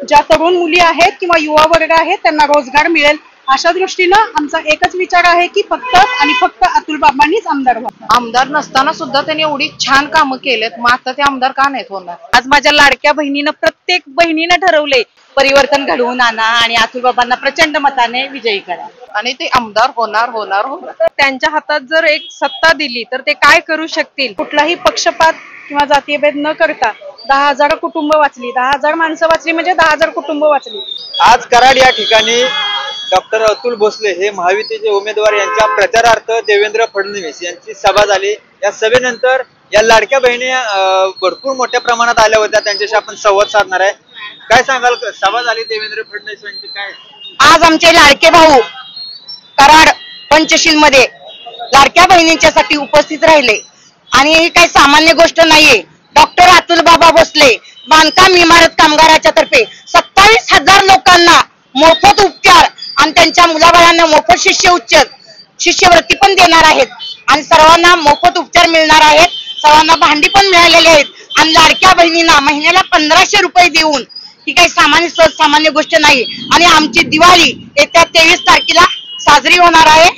ज्या तरुण मुली आहेत किंवा युवा वर्ग आहेत त्यांना रोजगार मिळेल अशा दृष्टीनं आमचा एकच विचार आहे की फक्त आणि फक्त अतुल बाबांनीच आमदार व्हावं। आमदार नसताना सुद्धा त्यांनी एवढी छान कामं केलेत, मग आता ते आमदार का नाहीत होणार? आज माझ्या लाडक्या बहिणीनं प्रत्येक बहिणीनं ठरवले परिवर्तन घडवून आणा आणि अतुल बाबांना प्रचंड मताने विजयी करा आणि ते आमदार होणार होणार होणार। त्यांच्या हातात जर एक सत्ता दिली तर ते काय करू शकतील? कुठलाही पक्षपात किंवा जातीयभेद न करता 10,000 कुटुंब वाचली, 10,000 माणसं वाचली म्हणजे 10,000 कुटुंब वाचली। आज कराड या ठिकाणी डॉक्टर अतुल भोसले हे महायुतीचे उमेदवार यांच्या प्रचारार्थ देवेंद्र फडणवीस यांची सभा झाली। या सभेनंतर या लाडक्या बहिणी भरपूर मोठ्या प्रमाणात आल्या होत्या, त्यांच्याशी आपण संवाद साधणार आहे। काय सांगाल, सभा झाली देवेंद्र फडणवीस यांची, काय? आज आमचे लाडके भाऊ कराड पंचशील मध्ये लाडक्या बहिणींच्यासाठी उपस्थित राहिले आणि ही काही सामान्य गोष्ट नाहीये। डॉक्टर अतुल बाबा भोसले बांधकाम इमारत कामगाराच्या तर्फे 27,000 लोकांना मोफत उपचार आणि त्यांच्या मुलाबाळांना मोफत शिष्यवृत्ती पण देणार आहेत आणि सर्वांना मोफत उपचार मिळणार आहेत, सर्वांना भांडी पण मिळालेली आहेत आणि लाडक्या बहिणींना महिन्याला 1,500 रुपये देऊन ही काही सामान्य गोष्ट नाही। आणि आमची दिवाळी येत्या 23 तारखेला साजरी होणार आहे।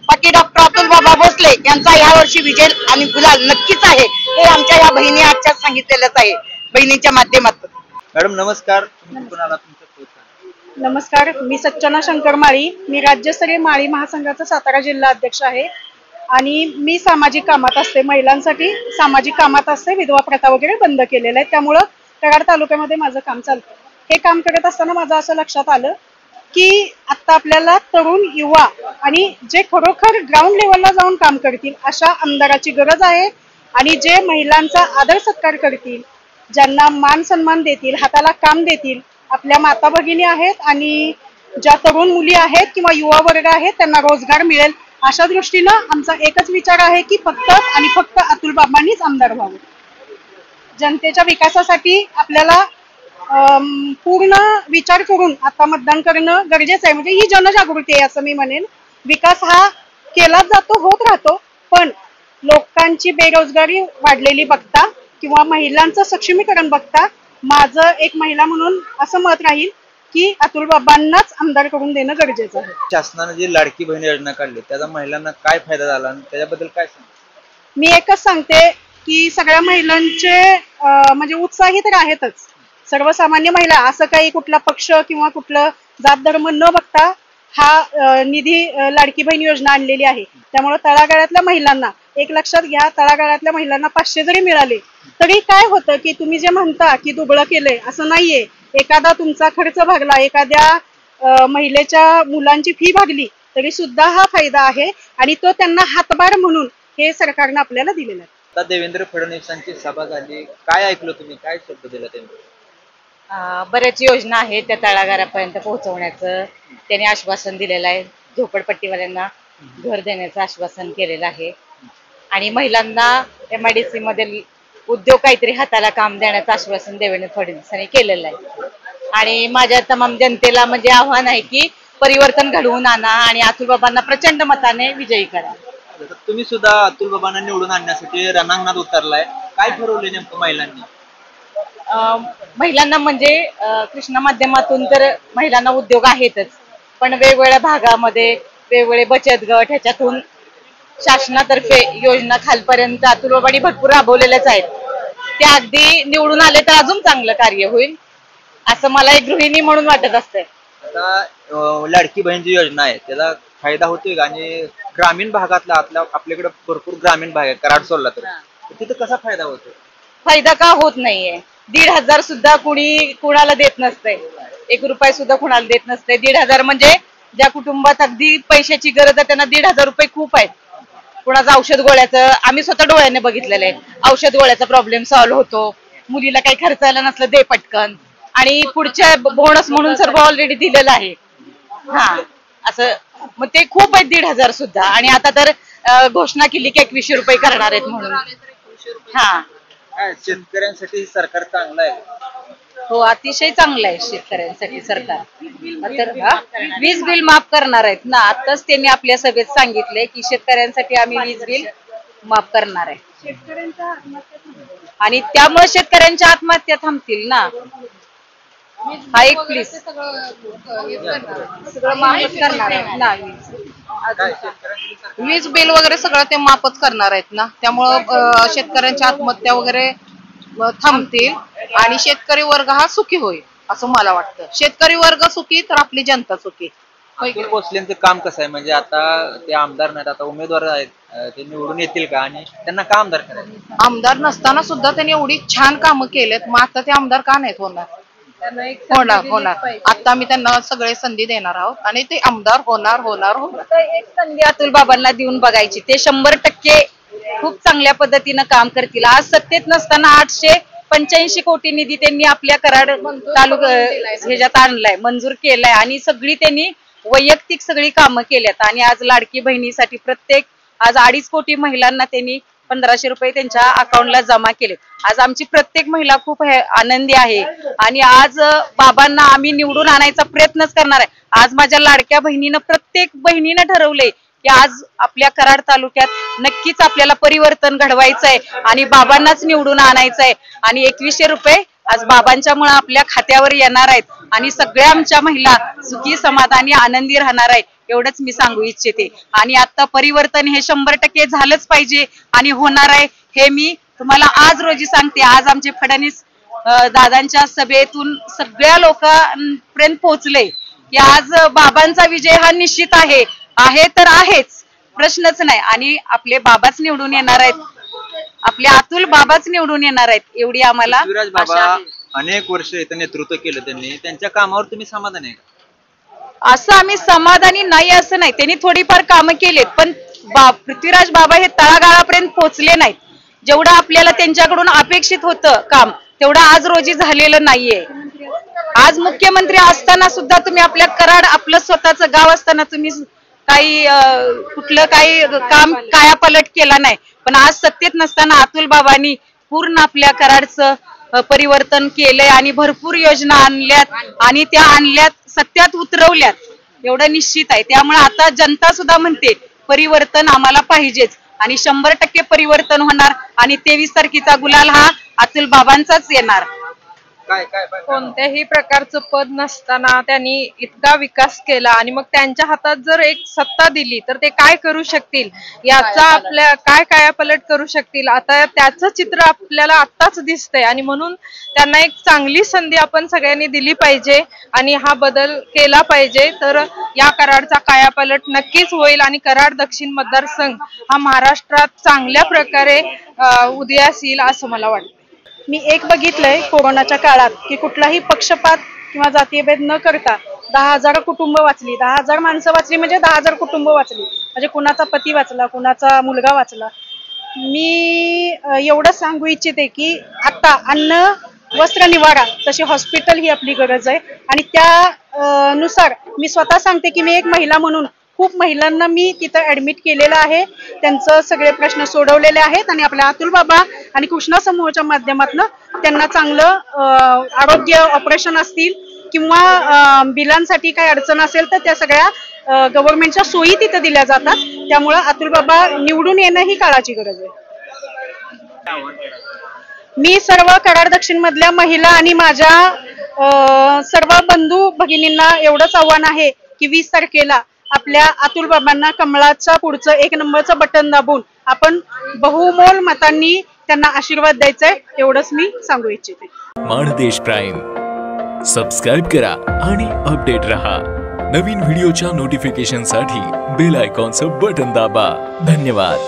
बाकी डॉक्टर अतुल बाबा भोसले यांचा यावर्षी विजय आणि गुलाल नक्कीच आहे, हे आमच्या या बहिणी आजच्या सांगितलेलंच आहे बहिणींच्या माध्यमातून। मॅडम नमस्कार, नमस्कार, मी सच्चना शंकर माळी, मी राज्यस्तरीय माळी महासंघाचा सातारा जिल्हा अध्यक्ष आहे आणि मी सामाजिक कामात असते, महिलांसाठी सामाजिक कामात असते, विधवा प्रथा वगैरे बंद केलेला आहे, त्यामुळं कराड तालुक्यामध्ये माझं काम चालतं। हे काम करत असताना माझं असं लक्षात आलं की आता आपल्याला तरुण युवा आणि जे खरोखर ग्राउंड लेवलला जाऊन काम करतील अशा आमदाराची गरज आहे आणि जे महिलांचा आदर सत्कार करतील, ज्यांना मान सन्मान देतील, हाताला काम देतील, आपल्या माता भगिनी आहेत आणि ज्या तरुण मुली आहेत किंवा युवा वर्ग आहेत त्यांना रोजगार मिळेल अशा दृष्टीनं आमचा एकच विचार आहे की फक्त आणि फक्त अतुल बाबांनीच आमदार व्हावं। जनतेच्या विकासासाठी आपल्याला पूर्ण विचार करून आता मतदान करणं गरजेचं आहे, म्हणजे ही जनजागृती आहे असं मी म्हणेन। विकास हा केलाच जातो, होत राहतो, पण लोकांची बेरोजगारी वाढलेली बघता किंवा महिलांचं सक्षमीकरण बघता माझं एक महिला म्हणून असं मत राहील की अतुल बाबांनाच आमदार करून देणं गरजेचं आहे। शासनाने जी लाडकी बहीण योजना काढली त्याचा महिलांना काय फायदा झाला आणि त्याच्याबद्दल काय सांग? मी एकच सांगते की सगळ्या महिलांचे म्हणजे उत्साही तर आहेतच, सर्वसामान्य महिला, असं काही कुठला पक्ष किंवा कुठलं जात धर्म न बघता हा निधी लाडकी बहीण योजना आणलेली आहे। त्यामुळे तळागाळातल्या महिलांना एक लक्षात घ्या, तळागाळातल्या महिलांना 500 जरी मिळाले तरी काय होतं की तुम्ही जे म्हणता की दुबळं केलंय असं नाहीये। एखादा तुमचा खर्च भागला, एखाद्या महिलेच्या मुलांची फी भागली तरी सुद्धा हा फायदा आहे आणि तो त्यांना हातभार म्हणून हे सरकारनं आपल्याला दिलेलं आहे। आता देवेंद्र फडणवीसांची सभा झाली, काय ऐकलं तुम्ही, काय शब्द दिला त्यांनी? बऱ्याच योजना आहेत त्या तळागाळापर्यंत पोहोचवण्याचं त्यांनी आश्वासन दिलेलं आहे। झोपडपट्टीवाल्यांना घर देण्याचं आश्वासन केलेलं आहे आणि महिलांना MIDC मध्ये उद्योग काहीतरी हाताला काम देण्याचं आश्वासन देवेंद्र फडणवीसांनी केलेलं आहे। आणि माझ्या तमाम जनतेला म्हणजे आव्हान आहे की परिवर्तन घडवून आणा आणि अतुल बाबांना प्रचंड मताने विजयी करा। तुम्ही सुद्धा अतुल बाबांना निवडून आणण्यासाठी रणांगणात उतरलाय, काय ठरवले नेमकं महिलांनी? महिलांना म्हणजे कृष्णा माध्यमातून तर महिलांना उद्योग आहेतच, पण वेगवेगळ्या भागामध्ये वेगवेगळे बचत गट ह्याच्यातून शासनातर्फे योजना खालपर्यंत अतुल बाबांनी भरपूर राबवलेल्याच आहेत। ते अगदी निवडून आले तर अजून चांगलं कार्य होईल असं मला एक गृहिणी म्हणून वाटत असते। आता लाडकी बहीणची योजना आहे त्याचा फायदा होतोय का? आणि ग्रामीण भागातला आपल्याकडे भरपूर ग्रामीण भाग आहे कराड सोडला तर तिथे कसा फायदा होतो? फायदा का होत नाहीये? 1,500 सुद्धा कुणाला देत नसते, 1 रुपये सुद्धा कुणाला देत नसते। 1,500 म्हणजे ज्या कुटुंबात अगदी पैशाची गरज आहे त्यांना 1,500 रुपये खूप आहेत। कुणाचं औषध गोळ्याचं आम्ही स्वतः डोळ्याने बघितलेलं आहे, औषध गोळ्याचा प्रॉब्लेम सॉल्व्ह होतो, मुलीला काही खर्चायला नसलं दे पटकन, आणि पुढच्या बोनस म्हणून सर्व ऑलरेडी दिलेलं आहे। हा असं मग ते खूप आहेत 1,500 सुद्धा, आणि आता तर घोषणा केली की 2100 रुपये करणार आहेत म्हणून। हा शेतकऱ्यांसाठी सरकार चांगलं आहे? हो, अतिशय चांगलं आहे शेतकऱ्यांसाठी सरकार। तर वीज बिल माफ करणार आहेत ना, आताच त्यांनी आपल्या सभेत सांगितले की शेतकऱ्यांसाठी आम्ही वीज बिल माफ करणार आहे आणि त्यामुळे शेतकऱ्यांच्या आत्महत्या थांबतील ना। हा एक प्लीज सगळं माफच करणार आहे. नाही वीज बिल वगैरे सगळं ते माफच करणार आहेत ना, त्यामुळं शेतकऱ्यांच्या आत्महत्या वगैरे थांबतील आणि शेतकरी वर्ग हा सुखी होईल असं मला वाटतं. शेतकरी वर्ग सुखी तर आपली जनता सुखी. अतुल भोसलेंचं काम कसं आहे, म्हणजे आता ते आमदार नाहीत, आता उमेदवार आहेत, ते निवडून येतील का आणि त्यांना का आमदार करायचं? आमदार नसताना सुद्धा त्यांनी एवढी छान कामं केलेत, मग आता ते आमदार का नाहीत होणार? होणार. आता मी त्यांना सगळे संधी देणार आहोत आणि ते आमदार होणार. तर एक संधी अतुल बाबांना देऊन बघायची. ते 100% खूप चांगल्या पद्धतीनं काम करतील. आज सत्तेत नसताना 885 कोटी निधी त्यांनी आपल्या कराड तालुका ह्याच्यात आणलाय, मंजूर केलाय आणि सगळी त्यांनी वैयक्तिक सगळी कामं केल्यात. आणि आज लाडकी बहिणीसाठी प्रत्येक आज 2.5 कोटी महिलांना त्यांनी 1500 रुपये त्यांच्या अकाउंटला जमा केले. आज आमची प्रत्येक महिला खूप आनंदी आहे आणि आज बाबांना आम्ही निवडून आणायचा प्रयत्नच करणार आहे. आज माझ्या लाडक्या बहिणीनं प्रत्येक बहिणीनं ठरवलंय की आज आपल्या कराड तालुक्यात नक्कीच आपल्याला परिवर्तन घडवायचं आहे आणि बाबांनाच निवडून आणायचं आहे. आणि 2100 रुपये आज बाबांच्यामुळे आपल्या खात्यावर येणार आहेत आणि सगळ्या आमच्या महिला सुखी समाधानी आनंदी राहणार आहेत, एवढंच मी सांगू इच्छिते. आणि आता परिवर्तन हे 100% झालंच पाहिजे आणि होणार आहे हे मी तुम्हाला आज रोजी सांगते. आज आमचे फडणवीस दादांच्या सभेतून सगळ्या लोकांपर्यंत पोहोचले की आज बाबांचा विजय हा निश्चित आहे तर आहेच, प्रश्नच नाही. आणि आपले बाबाच निवडून येणार आहेत, आपले अतुल बाबाच निवडून येणार आहेत, एवढी आम्हाला पृथ्वीराज आशा बाबा आहे. अनेक वर्ष इथं नेतृत्व केलं त्यांनी, त्यांच्या कामावर तुम्ही समाधान आहे का? असं आम्ही समाधानी नाही असं नाही, त्यांनी थोडीफार कामं केलेत पण पृथ्वीराज बाबा हे तळागाळापर्यंत पोहोचले नाहीत. जेवढं आपल्याला त्यांच्याकडून अपेक्षित होतं काम तेवढं आज रोजी झालेलं नाहीये. आज मुख्यमंत्री असताना सुद्धा तुम्ही आपल्या कराड आपलं स्वतःचं गाव असताना तुम्ही काही कुठलं काही काम कायापालट केला नाही. पण आज सत्तेत नसताना अतुल बाबांनी पूर्ण आपल्या कराडचं परिवर्तन केलंय आणि भरपूर योजना आणल्यात आणि त्या आणल्यात सत्यात उतरवल्यात, एवढं निश्चित आहे. त्यामुळे आता जनता सुद्धा म्हणते परिवर्तन आम्हाला पाहिजेच आणि 100% परिवर्तन होणार आणि 23 तारखेचा गुलाल हा अतुल बाबांचाच येणार. कोणत्याही प्रकारचं पद नसताना त्यांनी इतका विकास केला आणि मग त्यांच्या हातात जर एक सत्ता दिली तर ते काय करू शकतील, याचा आपल्या काय कायापालट करू शकतील, आता त्याचं चित्र आपल्याला आत्ताच दिसतंय. आणि म्हणून त्यांना एक चांगली संधी आपण सगळ्यांनी दिली पाहिजे आणि हा बदल केला पाहिजे, तर या कराडचा कायापालट नक्कीच होईल आणि कराड दक्षिण मतदारसंघ हा महाराष्ट्रात चांगल्या प्रकारे उदयास येईल असं मला वाटतं. मी एक बघितलंय कोरोनाच्या काळात की कुठलाही पक्षपात किंवा जातीयभेद न करता 10,000 कुटुंब वाचली, 10,000 माणसं वाचली म्हणजे 10,000 कुटुंब वाचली, म्हणजे कुणाचा पती वाचला, कुणाचा मुलगा वाचला. मी एवढं सांगू इच्छिते की आता अन्न वस्त्र निवारा तशी हॉस्पिटल ही आपली गरज आहे आणि त्या नुसार मी स्वतः सांगते की मी एक महिला म्हणून खूप महिलांना मी तिथं ऍडमिट केलेलं आहे, त्यांचं सगळे प्रश्न सोडवलेले आहेत आणि आपल्या अतुल बाबा आणि कृष्णा समूहाच्या माध्यमातून त्यांना चांगलं आरोग्य ऑपरेशन असतील किंवा बिलांसाठी काही अडचण असेल तर त्या सगळ्या गव्हर्नमेंटच्या सोयी तिथं दिल्या जातात. त्यामुळं अतुल बाबा निवडून येणं ही काळाची गरज आहे. मी सर्व कराड दक्षिण मधल्या महिला आणि माझ्या सर्व बंधू भगिनींना एवढंच आव्हान आहे की 20 तारखेला आपल्या अतुल बाबांना कमळाच्या पुढचं 1 नंबरचं बटन दाबून आपण बहुमोल मतांनी त्यांना आशीर्वाद द्यायचा आहे, एवढंच मी सांगू इच्छिते. माणदेश प्राईम सबस्क्राईब करा आणि अपडेट रहा. नवीन व्हिडिओच्या नोटिफिकेशनसाठी बेल आयकॉनचं बटन दाबा. धन्यवाद.